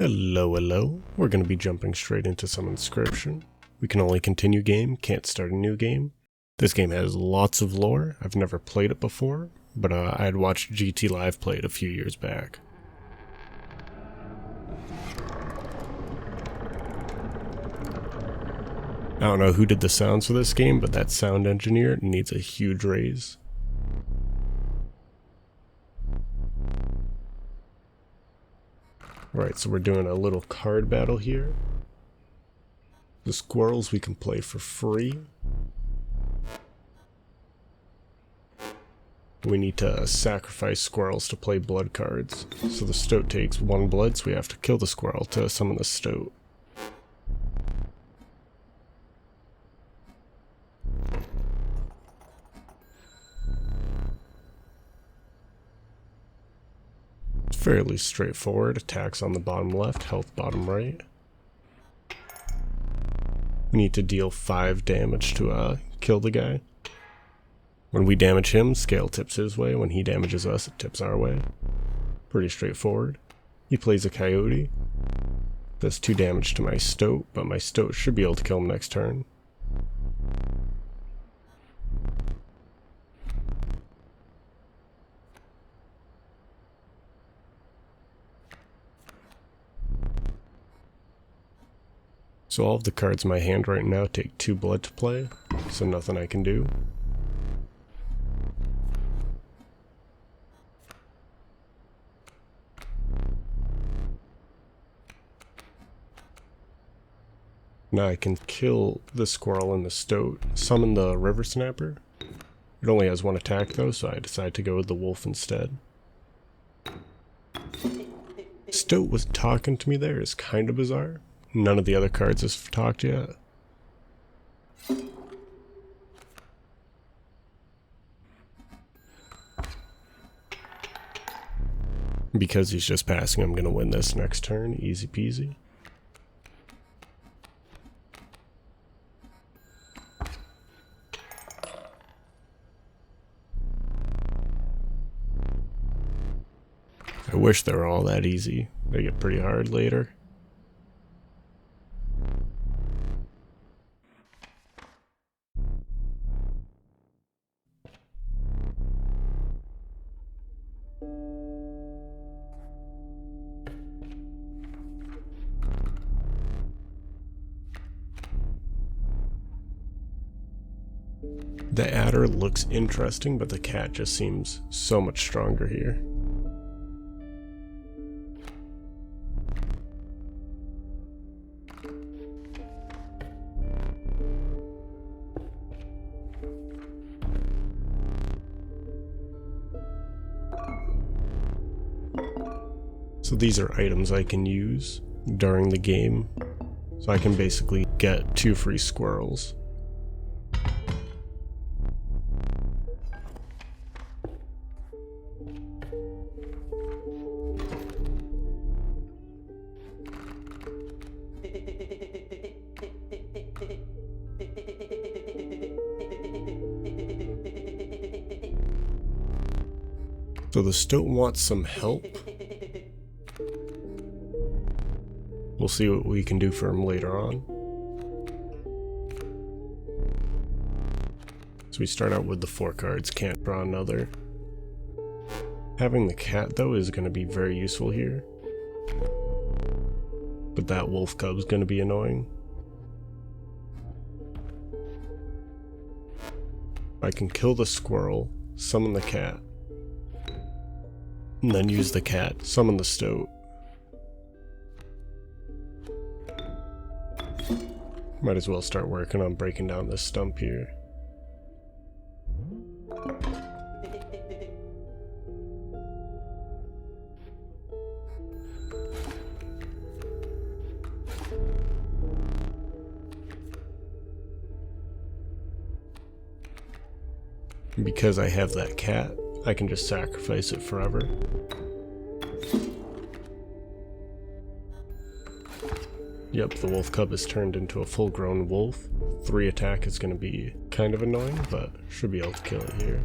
Hello, hello. We're going to be jumping straight into some Inscryption. We can only continue game, can't start a new game. This game has lots of lore. I've never played it before, but I had watched GT Live play it a few years back. I don't know who did the sounds for this game, but that sound engineer needs a huge raise. Right, so we're doing a little card battle here. The squirrels we can play for free. We need to sacrifice squirrels to play blood cards. So the stoat takes 1 blood, so we have to kill the squirrel to summon the stoat. Fairly straightforward. Attacks on the bottom left, health bottom right. We need to deal 5 damage to kill the guy. When we damage him, scale tips his way. When he damages us, it tips our way. Pretty straightforward. He plays a coyote. Does 2 damage to my stoat, but my stoat should be able to kill him next turn. So all of the cards in my hand right now take 2 blood to play, so nothing I can do. Now I can kill the squirrel and the stoat, summon the river snapper. It only has 1 attack though, so I decide to go with the wolf instead. Stoat was talking to me there is kind of bizarre. None of the other cards has talked yet. Because he's just passing, I'm going to win this next turn. Easy peasy. I wish they were all that easy. They get pretty hard later. The adder looks interesting, but the cat just seems so much stronger here. So these are items I can use during the game, so I can basically get 2 free squirrels. So the stoat wants some help. We'll see what we can do for him later on. So we start out with the 4 cards, can't draw another. Having the cat though is going to be very useful here. But that wolf cub's going to be annoying. I can kill the squirrel, summon the cat, and then use the cat, summon the stoat. Might as well start working on breaking down this stump here. Because I have that cat, I can just sacrifice it forever. Yep, the wolf cub has turned into a full-grown wolf. 3 attack is going to be kind of annoying, but should be able to kill it here.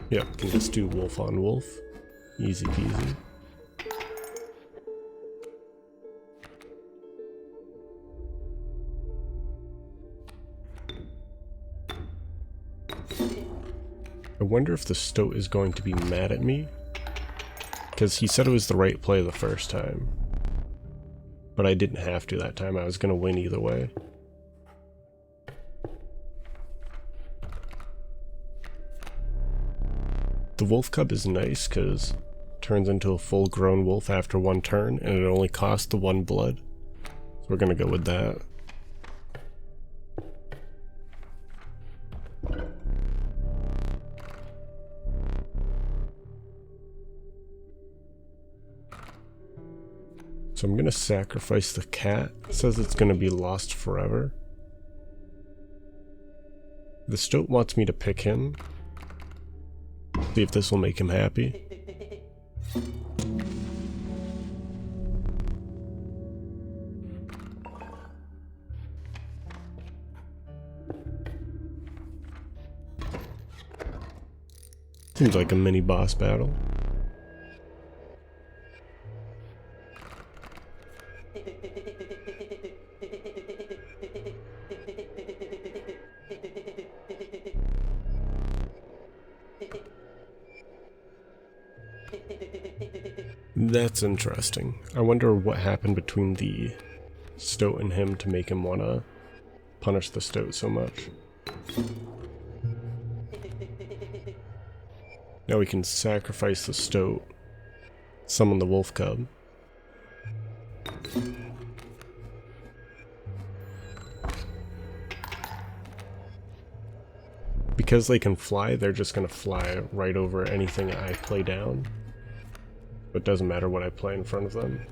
Yep, can just do wolf on wolf. Easy peasy. I wonder if the stoat is going to be mad at me, because he said it was the right play the first time. But I didn't have to that time, I was going to win either way. The wolf cub is nice because it turns into a full grown wolf after one turn, and it only costs the 1 blood. So we're going to go with that. So I'm going to sacrifice the cat. It says it's going to be lost forever. The stoat wants me to pick him. See if this will make him happy. Seems like a mini boss battle. That's interesting. I wonder what happened between the stoat and him to make him want to punish the stoat so much. Now we can sacrifice the stoat, summon the wolf cub. Because they can fly, they're just going to fly right over anything I play down. It doesn't matter what I play in front of them.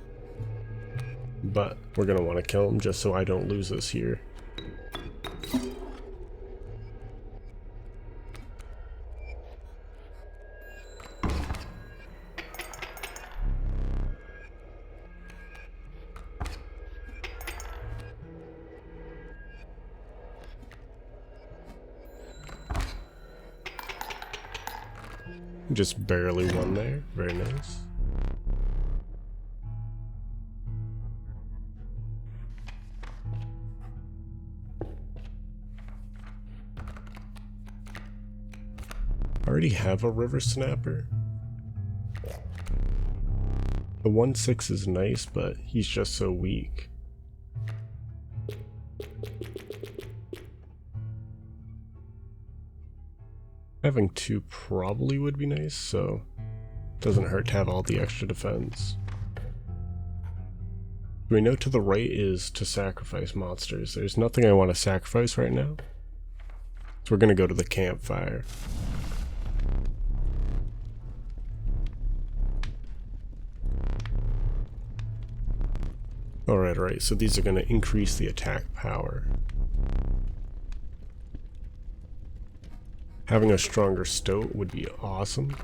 But we're going to want to kill them just so I don't lose this here. Just barely won there. Very nice. I already have a river snapper. The 1/6 is nice, but he's just so weak. Having 2 probably would be nice, so it doesn't hurt to have all the extra defense. We know to the right is to sacrifice monsters. There's nothing I want to sacrifice right now. So we're going to go to the campfire. Alright, so these are going to increase the attack power. Having a stronger stoat would be awesome.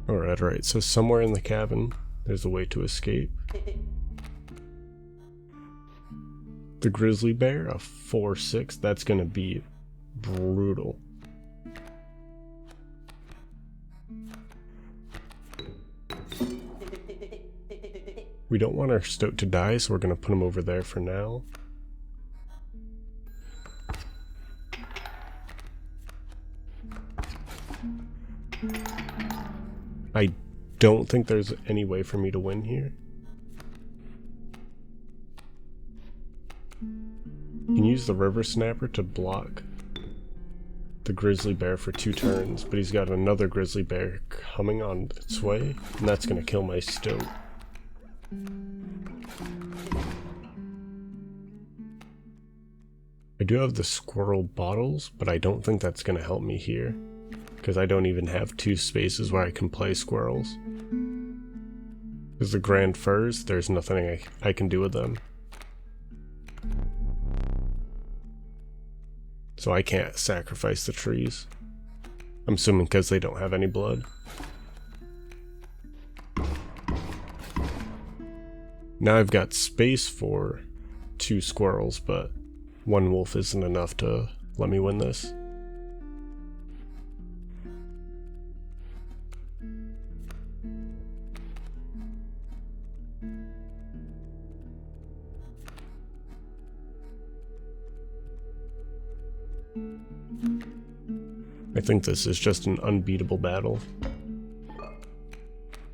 Alright, so somewhere in the cabin, there's a way to escape. The grizzly bear, a 4/6, that's gonna be brutal. We don't want our stoat to die, so we're gonna put him over there for now. I don't think there's any way for me to win here. You can use the river snapper to block the grizzly bear for 2 turns, but he's got another grizzly bear coming on its way, and that's going to kill my stoat. I do have the squirrel bottles, but I don't think that's going to help me here, because I don't even have 2 spaces where I can play squirrels. Because the grand furs, there's nothing I can do with them. So I can't sacrifice the trees. I'm assuming because they don't have any blood. Now I've got space for 2 squirrels, but 1 wolf isn't enough to let me win this. I think this is just an unbeatable battle.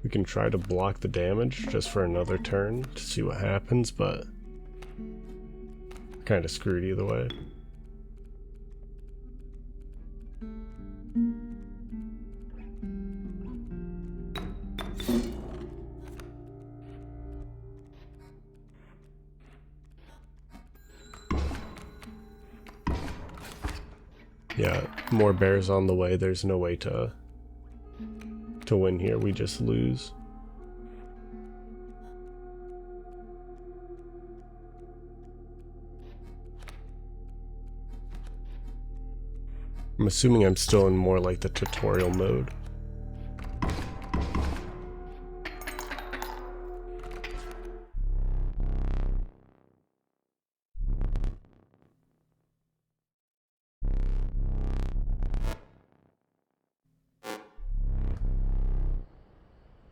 We can try to block the damage just for another turn to see what happens, but kind of screwed either way. Yeah, more bears on the way. There's no way to win here. We just lose. I'm assuming I'm still in more like the tutorial mode.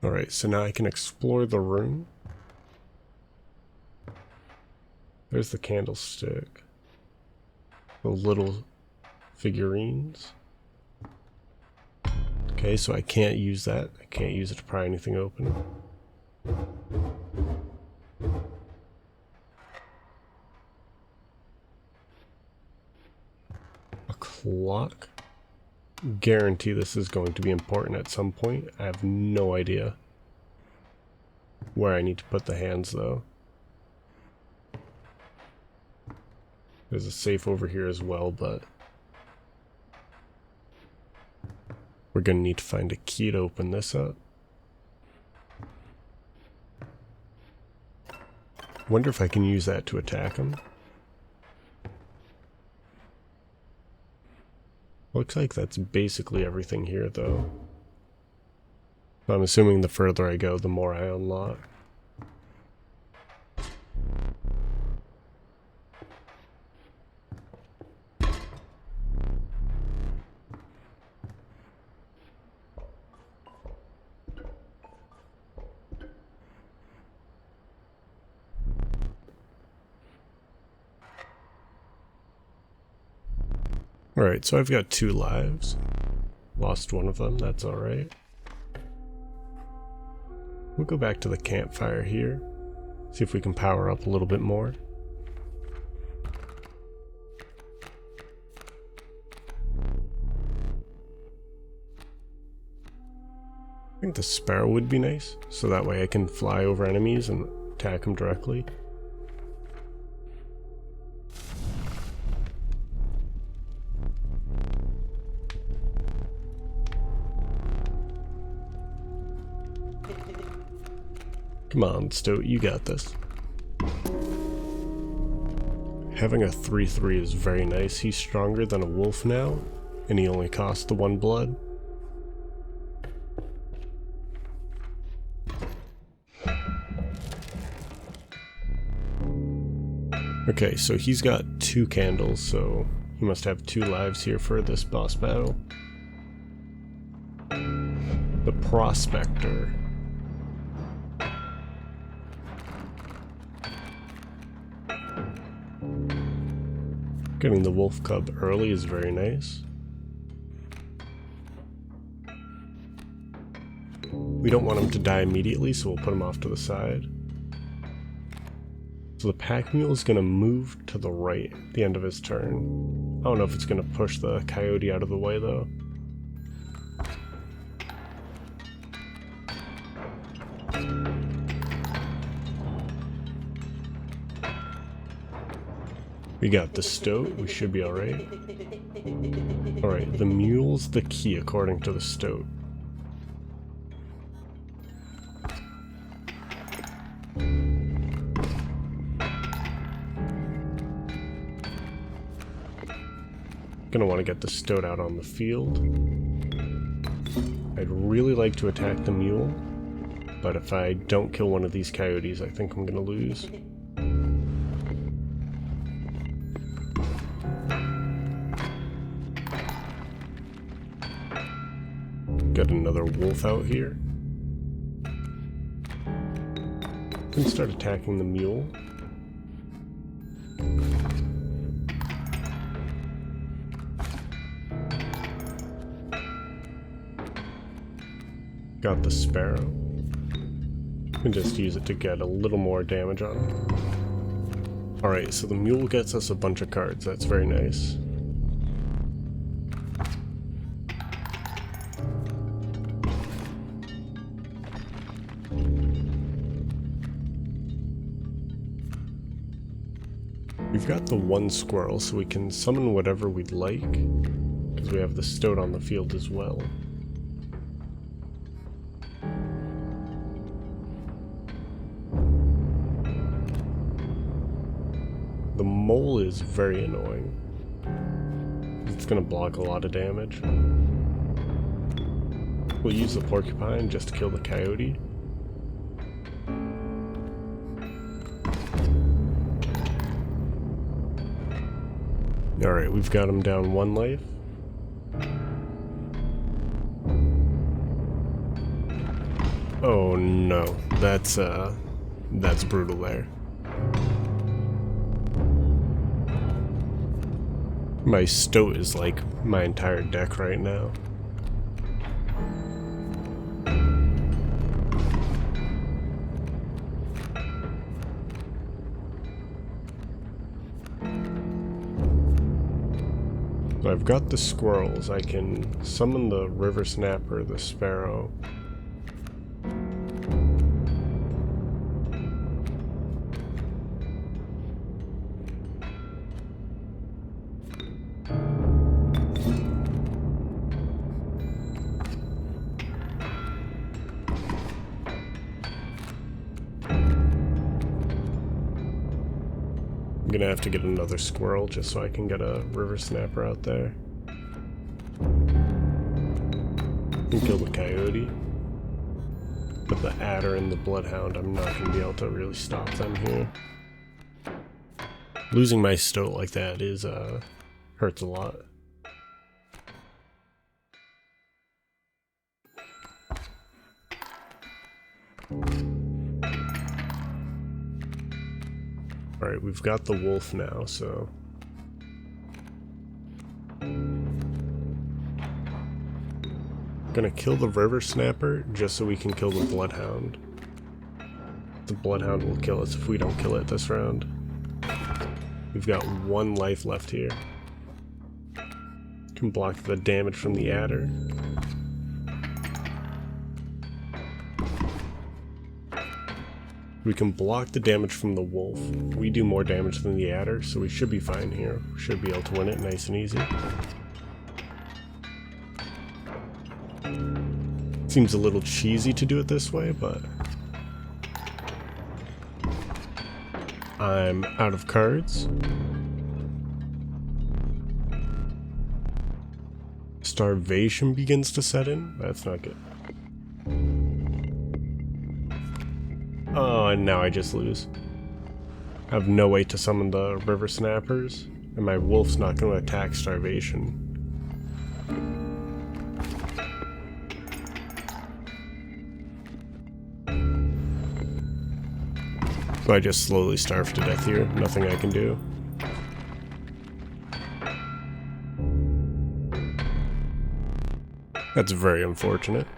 Alright, so now I can explore the room. There's the candlestick. The little figurines. Okay, so I can't use that. I can't use it to pry anything open. A clock. Guarantee this is going to be important at some point. I have no idea where I need to put the hands though. There's a safe over here as well, but we're gonna need to find a key to open this up. Wonder if I can use that to attack him. Looks like that's basically everything here, though. I'm assuming the further I go, the more I unlock. Alright, so I've got 2 lives. Lost one of them, that's alright. We'll go back to the campfire here. See if we can power up a little bit more. I think the sparrow would be nice, so that way I can fly over enemies and attack them directly. Come on, Stoat, you got this. Having a 3/3 is very nice. He's stronger than a wolf now, and he only costs the 1 blood. Okay, so he's got 2 candles, so he must have 2 lives here for this boss battle. The Prospector. Getting the wolf cub early is very nice. We don't want him to die immediately, so we'll put him off to the side. So the pack mule is going to move to the right at the end of his turn. I don't know if it's going to push the coyote out of the way though. We got the stoat, we should be alright. Alright, the mule's the key according to the stoat. Gonna want to get the stoat out on the field. I'd really like to attack the mule, but if I don't kill one of these coyotes, I think I'm gonna lose. Got another wolf out here. Can start attacking the mule. Got the sparrow. Can just use it to get a little more damage on him. Alright, so the mule gets us a bunch of cards. That's very nice. We've got the one squirrel, so we can summon whatever we'd like, because we have the stoat on the field as well. The mole is very annoying. It's going to block a lot of damage. We'll use the porcupine just to kill the coyote. Alright, we've got him down 1 life. Oh no, that's brutal there. My stoat is like my entire deck right now. So I've got the squirrels. I can summon the river snapper, the sparrow. I'm gonna have to get another squirrel just so I can get a river snapper out there. And kill the coyote. But the adder and the bloodhound, I'm not gonna be able to really stop them here. Losing my stoat like that is hurts a lot. Alright, we've got the wolf now, so... Gonna kill the river snapper just so we can kill the bloodhound. The bloodhound will kill us if we don't kill it this round. We've got 1 life left here. Can block the damage from the adder. We can block the damage from the wolf. We do more damage than the adder, so we should be fine here. We should be able to win it nice and easy. Seems a little cheesy to do it this way, but I'm out of cards. Starvation begins to set in. That's not good. Oh, and now I just lose. I have no way to summon the river snappers, and my wolf's not going to attack starvation. So I just slowly starve to death here. Nothing I can do. That's very unfortunate.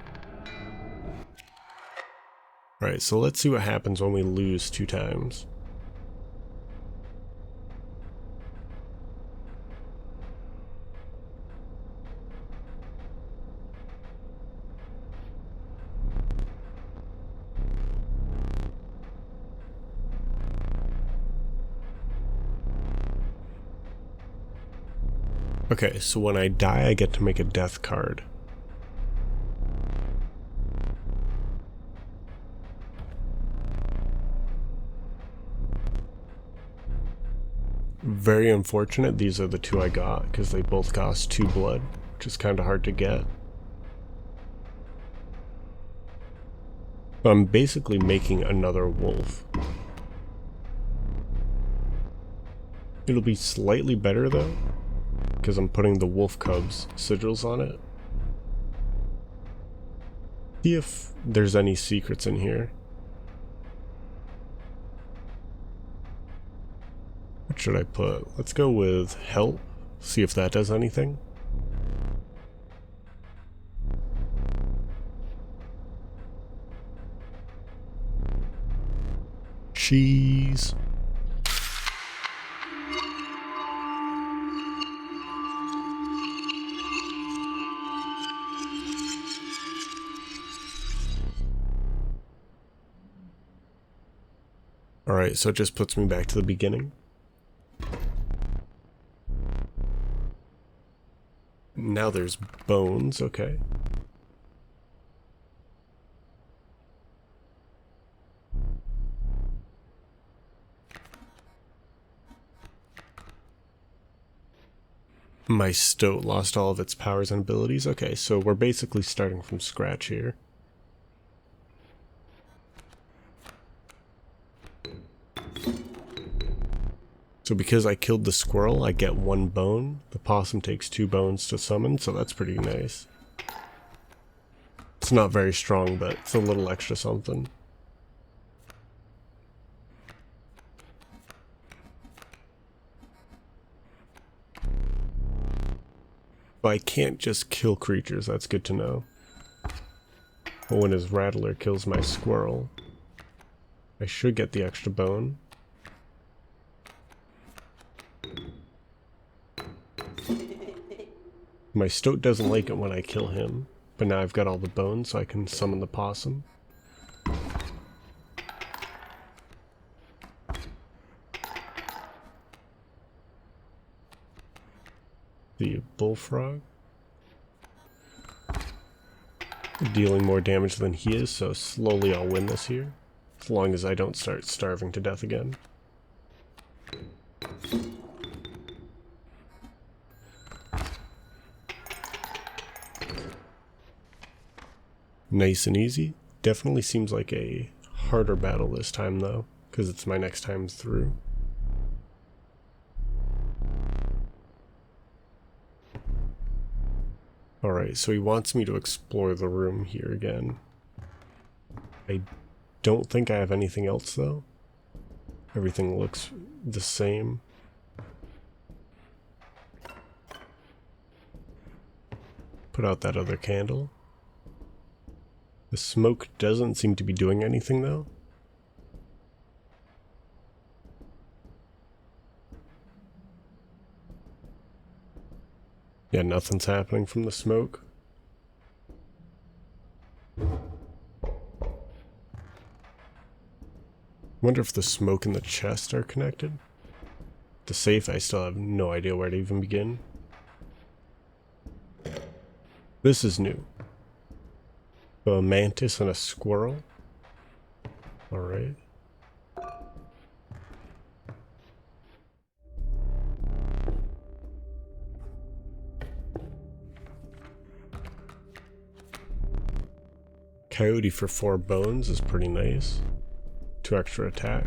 Alright, so let's see what happens when we lose 2 times. Okay, so when I die, I get to make a death card. Very unfortunate these are the two I got, because they both cost 2 blood, which is kind of hard to get. But I'm basically making another wolf. It'll be slightly better though, because I'm putting the wolf cubs sigils on it. See if there's any secrets in here. What should I put? Let's go with help, see if that does anything. Cheese. Alright, so it just puts me back to the beginning. Now there's bones, okay. My stoat lost all of its powers and abilities. Okay, so we're basically starting from scratch here. So because I killed the squirrel, I get 1 bone. The possum takes 2 bones to summon, so that's pretty nice. It's not very strong, but it's a little extra something. But I can't just kill creatures, that's good to know. But when his rattler kills my squirrel, I should get the extra bone. My stoat doesn't like it when I kill him, but now I've got all the bones so I can summon the possum. The bullfrog. Dealing more damage than he is, so slowly I'll win this here. As long as I don't start starving to death again. Nice and easy. Definitely seems like a harder battle this time though, because it's my next time through. Alright, so he wants me to explore the room here again. I don't think I have anything else though. Everything looks the same. Put out that other candle. The smoke doesn't seem to be doing anything though. Yeah, nothing's happening from the smoke. Wonder if the smoke and the chest are connected. The safe, I still have no idea where to even begin. This is new. So a mantis and a squirrel. Alright. Coyote for 4 bones is pretty nice. 2 extra attack.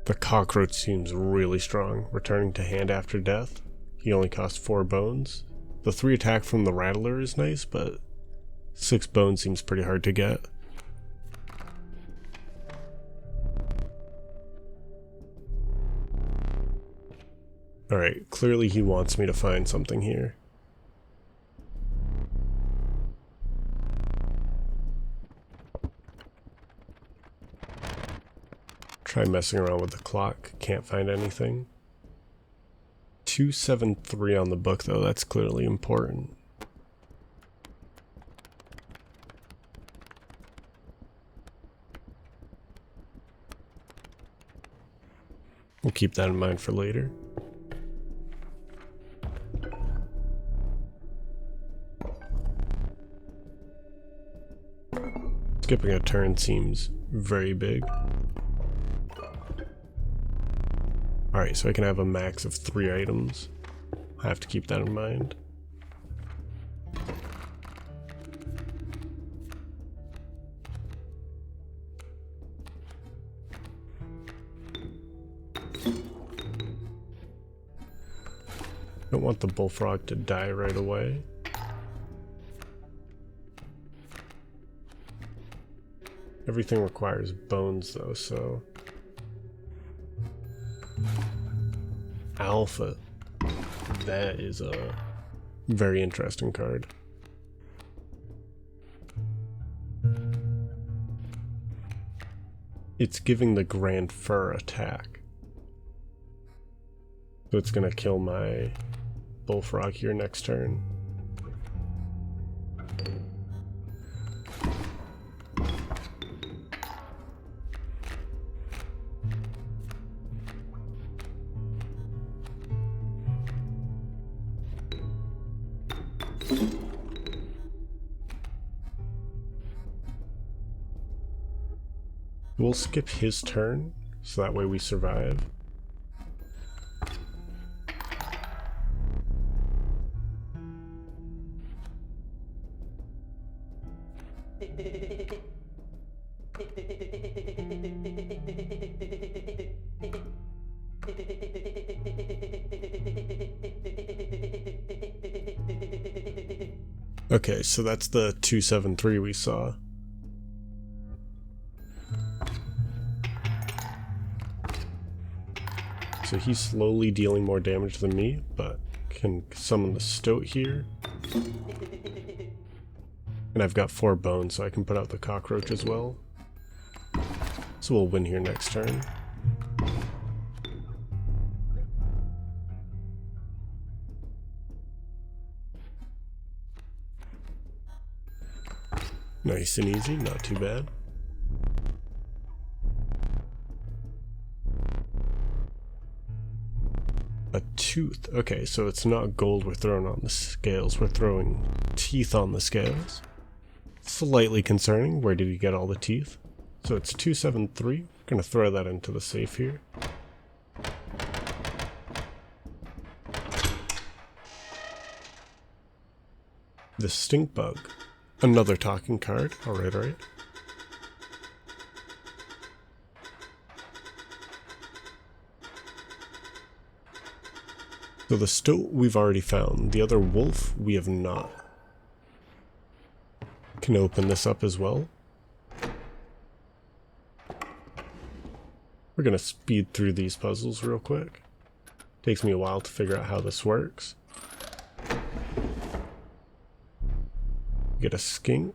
The cockroach seems really strong, returning to hand after death. He only costs 4 bones. The 3 attack from the rattler is nice, but 6 bones seems pretty hard to get. Alright, clearly he wants me to find something here. Try messing around with the clock, can't find anything. 273 on the book though, that's clearly important. We'll keep that in mind for later. Skipping a turn seems very big. Alright, so I can have a max of 3 items. I have to keep that in mind. Don't want the bullfrog to die right away. Everything requires bones though, so... Alpha. That is a very interesting card. It's giving the Grand Fur attack. So it's gonna kill my bullfrog here next turn. We'll skip his turn, so that way we survive. Okay, so that's the 273 we saw. So he's slowly dealing more damage than me, but can summon the stoat here. And I've got 4 bones, so I can put out the cockroach as well. So we'll win here next turn. Nice and easy, not too bad. A tooth. Okay, so it's not gold we're throwing on the scales, we're throwing teeth on the scales. Slightly concerning. Where did he get all the teeth? So it's 273. Gonna throw that into the safe here. The stink bug. Another talking card. Alright, alright. So the stoat we've already found. The other wolf we have not. Can open this up as well. We're gonna speed through these puzzles real quick. Takes me a while to figure out how this works. Get a skink.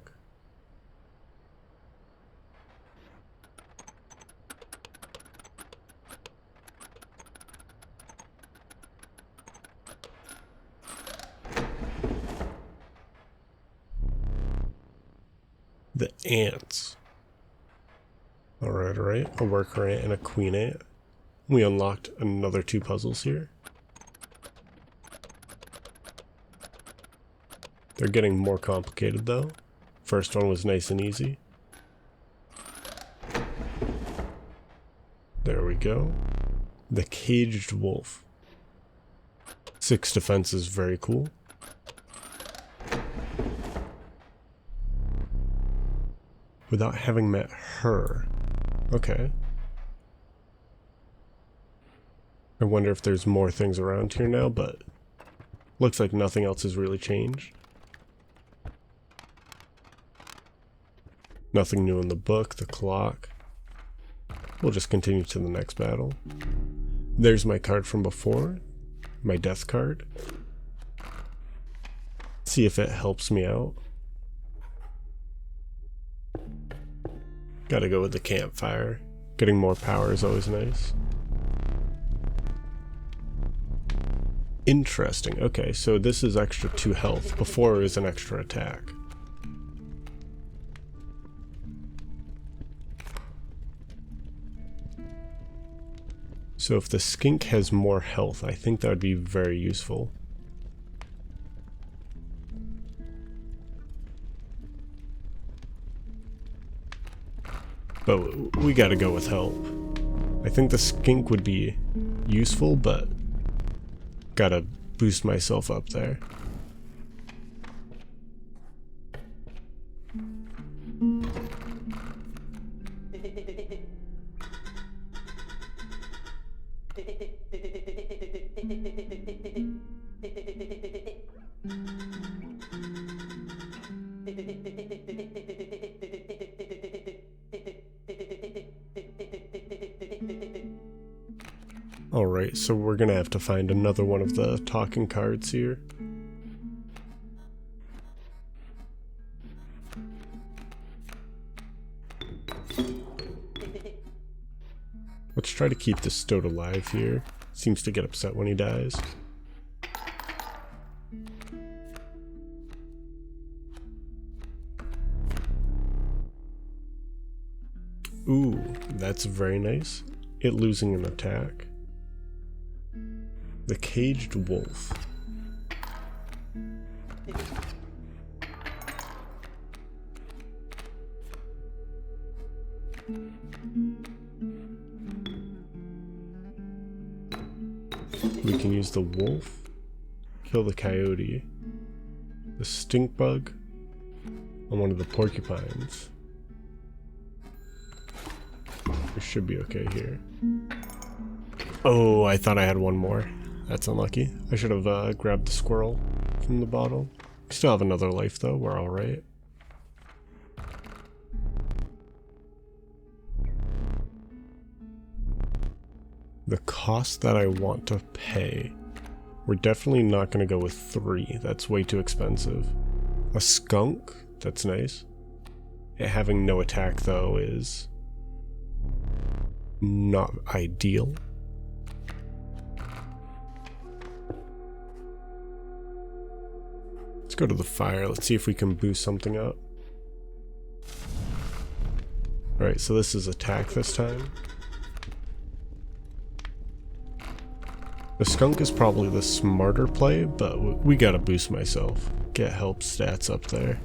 The ants. Alright, alright. A worker ant and a queen ant. We unlocked another 2 puzzles here. They're getting more complicated though. First one was nice and easy. There we go. The caged wolf. 6 defense is very cool. Without having met her. Okay. I wonder if there's more things around here now, but looks like nothing else has really changed. Nothing new in the book, the clock. We'll just continue to the next battle. There's my card from before. My death card. See if it helps me out. Gotta go with the campfire. Getting more power is always nice. Interesting. Okay, so this is extra 2 health. Before it was an extra attack. So if the skink has more health, I think that would be very useful. But we gotta go with help. I think the skink would be useful, but gotta boost myself up there. Alright, so we're gonna have to find another one of the talking cards here. Let's try to keep this stoat alive here. Seems to get upset when he dies. Ooh, that's very nice. It losing an attack. The caged wolf. We can use the wolf, kill the coyote, the stink bug, and one of the porcupines. We should be okay here. Oh, I thought I had one more. That's unlucky. I should have grabbed the squirrel from the bottle. We still have another life though, we're alright. The cost that I want to pay. We're definitely not going to go with 3. That's way too expensive. A skunk? That's nice. It having no attack though is not ideal. Let's go to the fire. Let's see if we can boost something up. Alright, so this is attack this time. The skunk is probably the smarter play, but we gotta boost myself. Get help stats up there.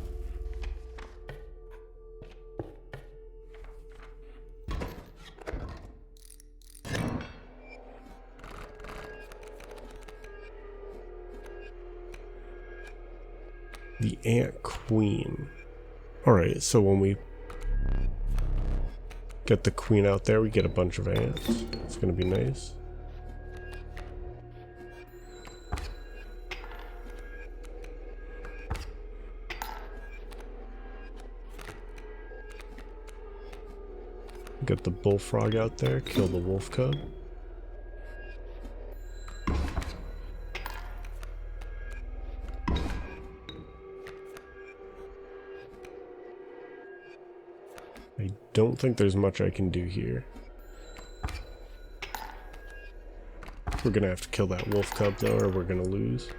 The ant queen. Alright, so when we get the queen out there, we get a bunch of ants. It's gonna be nice. Get the bullfrog out there, kill the wolf cub. I don't think there's much I can do here. We're gonna have to kill that wolf cub though, or we're gonna lose.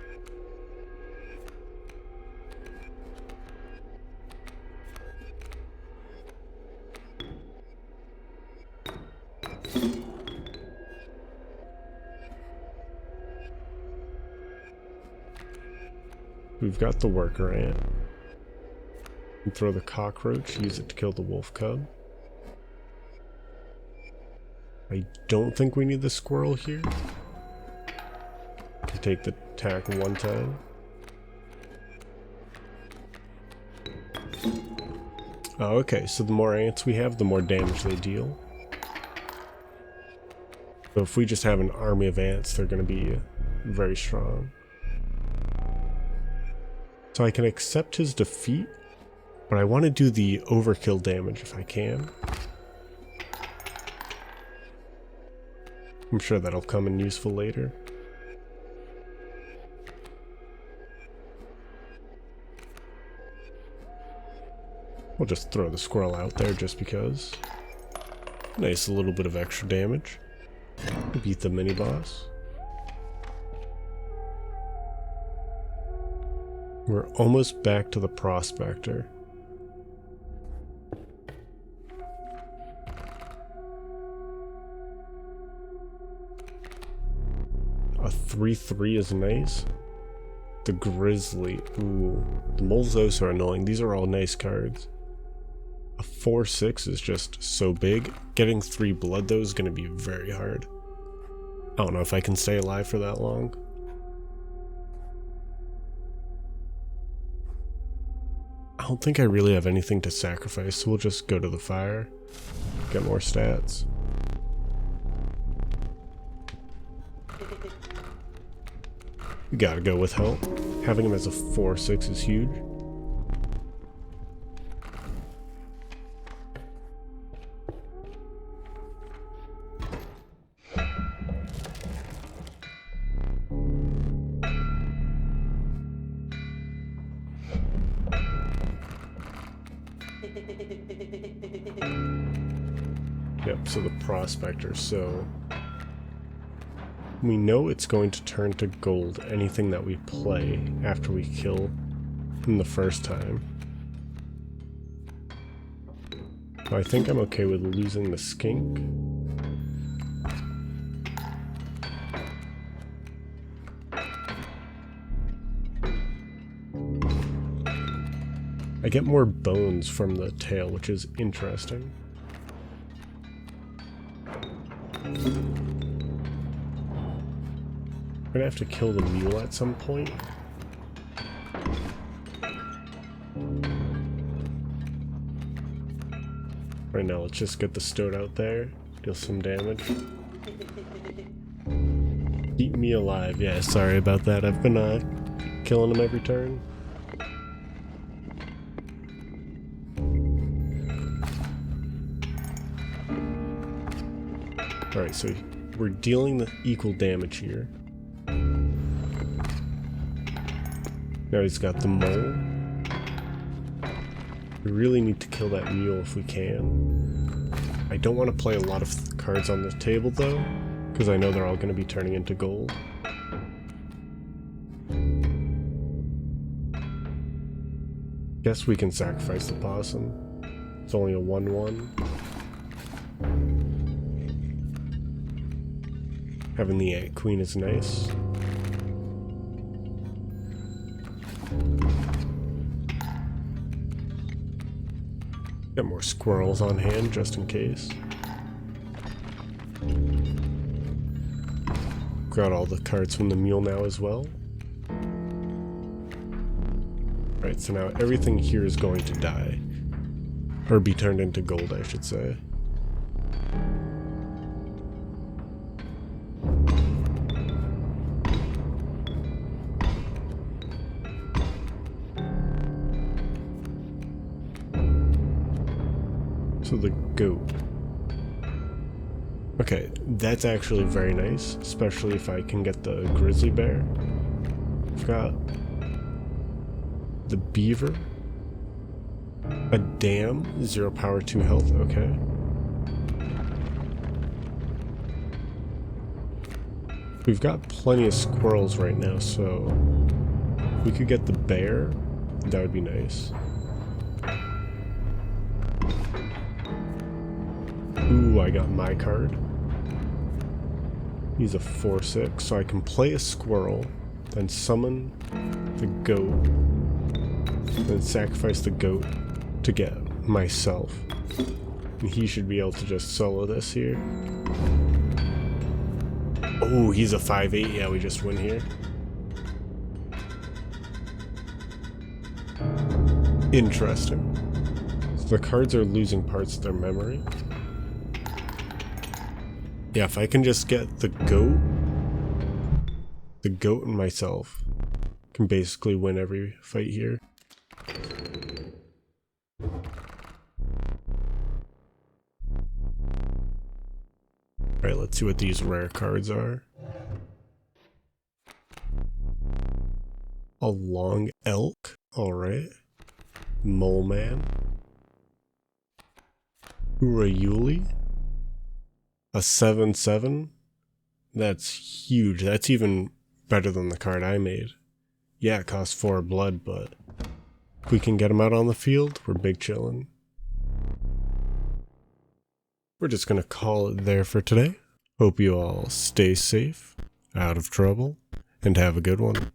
We've got the worker ant. And throw the cockroach, use it to kill the wolf cub. I don't think we need the squirrel here. Can take the attack one time. Oh, okay, so the more ants we have, the more damage they deal. So if we just have an army of ants, they're going to be very strong. So I can accept his defeat, but I want to do the overkill damage if I can. I'm sure that'll come in useful later. We'll just throw the squirrel out there just because. Nice, a little bit of extra damage. Beat the mini boss. We're almost back to the Prospector. A 3/3 is nice. The Grizzly, ooh. The Molzos are annoying. These are all nice cards. A 4/6 is just so big. Getting 3 blood though is going to be very hard. I don't know if I can stay alive for that long. I don't think I really have anything to sacrifice, so we'll just go to the fire, get more stats. We gotta go with help. Having him as a 4/6 is huge. Yep, so the Prospector, so we know it's going to turn to gold anything that we play after we kill him the first time. So I think I'm okay with losing the skink. I get more bones from the tail, which is interesting. We're gonna have to kill the mule at some point. Right now, let's just get the stoat out there, deal some damage. Keep me alive. Yeah, sorry about that. I've been killing him every turn. Alright, so we're dealing the equal damage here. Now he's got the mole. We really need to kill that mule if we can. I don't want to play a lot of cards on the table though, because I know they're all going to be turning into gold. Guess we can sacrifice the possum. It's only a 1/1. Having the Ant Queen is nice. Got more squirrels on hand just in case. Got all the cards from the mule now as well. Right, so now everything here is going to die. Or be turned into gold, I should say. So the goat. Okay, that's actually very nice, especially if I can get the grizzly bear. I've got the beaver, a dam, 0 power, 2 health, okay. We've got plenty of squirrels right now, so if we could get the bear, that would be nice. Ooh, I got my card. He's a 4/6, so I can play a squirrel, then summon the goat, then sacrifice the goat to get myself. And he should be able to just solo this here. Oh, he's a 5/8. Yeah, we just win here. Interesting. So the cards are losing parts of their memory. Yeah, if I can just get the goat and myself can basically win every fight here. Alright, let's see what these rare cards are. A long elk, alright. Mole man. Urayuli. A 7/7? That's huge. That's even better than the card I made. Yeah, it costs 4 blood, but if we can get him out on the field, we're big chillin'. We're just gonna call it there for today. Hope you all stay safe, out of trouble, and have a good one.